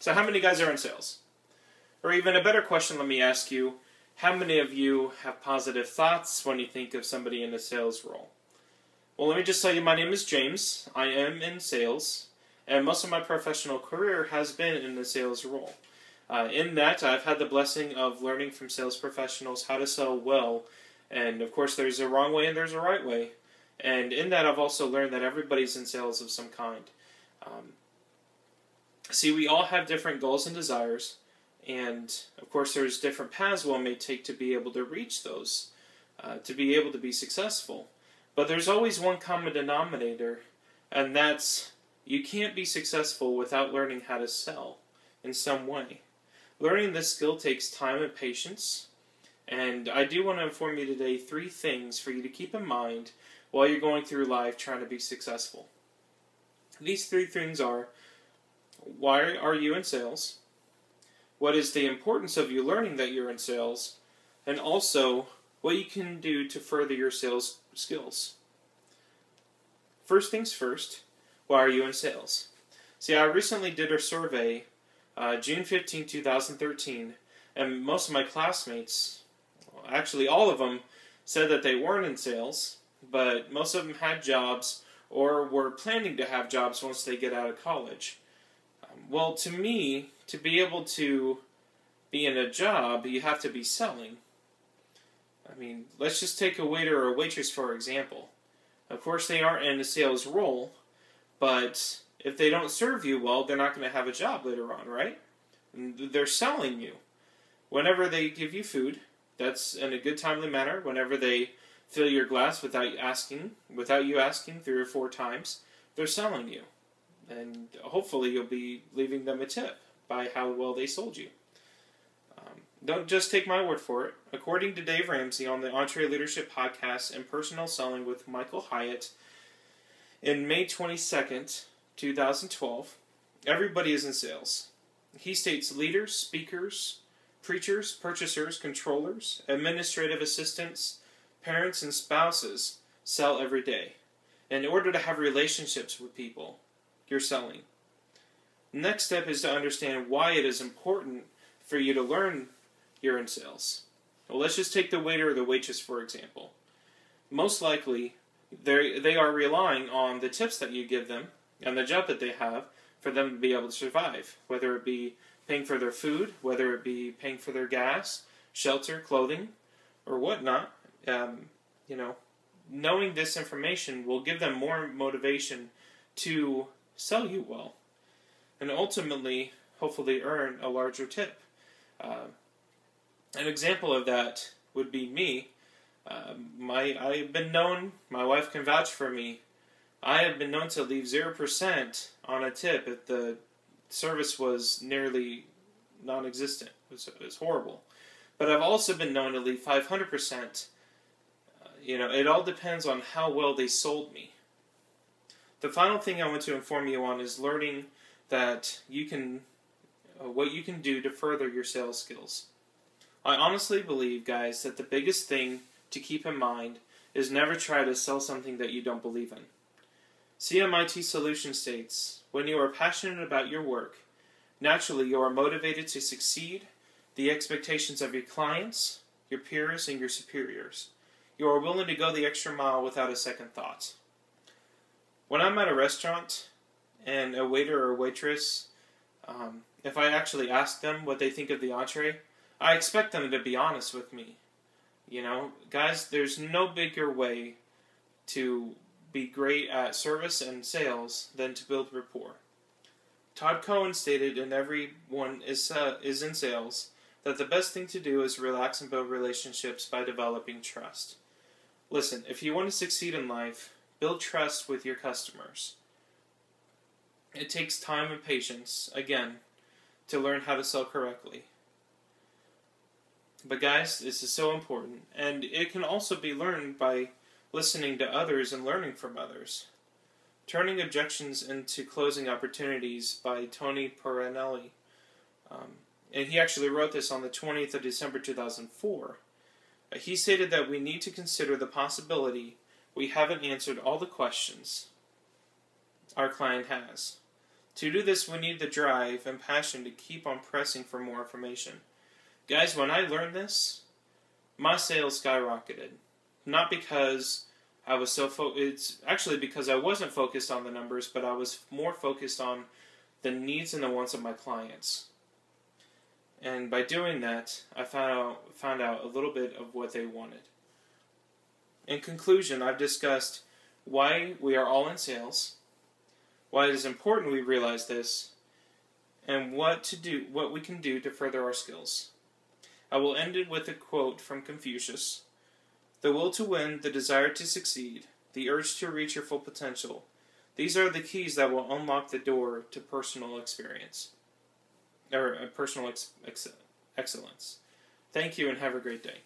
So how many guys are in sales? Or even a better question, let me ask you, how many of you have positive thoughts when you think of somebody in a sales role? Well, let me just tell you, my name is James. I am in sales, and most of my professional career has been in the sales role. In that, I've had the blessing of learning from sales professionals how to sell well, and of course there's a wrong way and there's a right way. And in that, I've also learned that everybody's in sales of some kind. See, we all have different goals and desires, and of course there's different paths one may take to be able to reach those, to be able to be successful. But there's always one common denominator, and that's you can't be successful without learning how to sell in some way. Learning this skill takes time and patience, and I do want to inform you today 3 things for you to keep in mind while you're going through life trying to be successful. These 3 things are, why are you in sales? What is the importance of you learning that you're in sales? And also, what you can do to further your sales skills. First things first, why are you in sales? See, I recently did a survey, June 15, 2013, and most of my classmates, actually all of them, said that they weren't in sales, but most of them had jobs or were planning to have jobs once they get out of college. Well, to me, to be able to be in a job, you have to be selling. I mean, let's just take a waiter or a waitress for example. Of course, they aren't in a sales role, but if they don't serve you well, they're not going to have a job later on, right? And they're selling you. Whenever they give you food, that's in a good timely manner. Whenever they fill your glass without you asking 3 or 4 times, they're selling you. And hopefully you'll be leaving them a tip by how well they sold you. Don't just take my word for it. According to Dave Ramsey on the EntreLeadership Podcast and Personal Selling with Michael Hyatt, in May 22nd, 2012, everybody is in sales. He states leaders, speakers, preachers, purchasers, controllers, administrative assistants, parents, and spouses sell every day. In order to have relationships with people, you're selling. Next step is to understand why it is important for you to learn you're in sales. Well, let's just take the waiter or the waitress for example. Most likely, they are relying on the tips that you give them and the job that they have for them to be able to survive, whether it be paying for their food, whether it be paying for their gas, shelter, clothing, or whatnot. Knowing this information will give them more motivation to sell you well, and ultimately, hopefully, earn a larger tip. An example of that would be me. I've been known, my wife can vouch for me, I have been known to leave 0% on a tip if the service was nearly non-existent. It was horrible. But I've also been known to leave 500%. It all depends on how well they sold me. The final thing I want to inform you on is learning that what you can do to further your sales skills. I honestly believe, guys, that the biggest thing to keep in mind is never try to sell something that you don't believe in. CMIT Solution states, when you are passionate about your work, naturally you are motivated to succeed the expectations of your clients, your peers, and your superiors. You are willing to go the extra mile without a second thought. When I'm at a restaurant and a waiter or waitress, if I actually ask them what they think of the entree, I expect them to be honest with me. Guys, there's no bigger way to be great at service and sales than to build rapport. Todd Cohen stated in Everyone is in Sales that the best thing to do is relax and build relationships by developing trust. Listen, if you want to succeed in life, build trust with your customers. It takes time and patience, again, to learn how to sell correctly. But guys, this is so important, and it can also be learned by listening to others and learning from others. Turning Objections into Closing Opportunities by Tony Perenelli. And he actually wrote this on the 20th of December 2004. He stated that we need to consider the possibility we haven't answered all the questions our client has. To do this, we need the drive and passion to keep on pressing for more information. Guys, when I learned this, my sales skyrocketed. Not because I was it's actually because I wasn't focused on the numbers, but I was more focused on the needs and the wants of my clients. And by doing that, I found out a little bit of what they wanted. In conclusion, I've discussed why we are all in sales, why it is important we realize this, and what we can do to further our skills. I will end it with a quote from Confucius: "The will to win, the desire to succeed, the urge to reach your full potential. These are the keys that will unlock the door to personal experience, or personal excellence." Thank you and have a great day.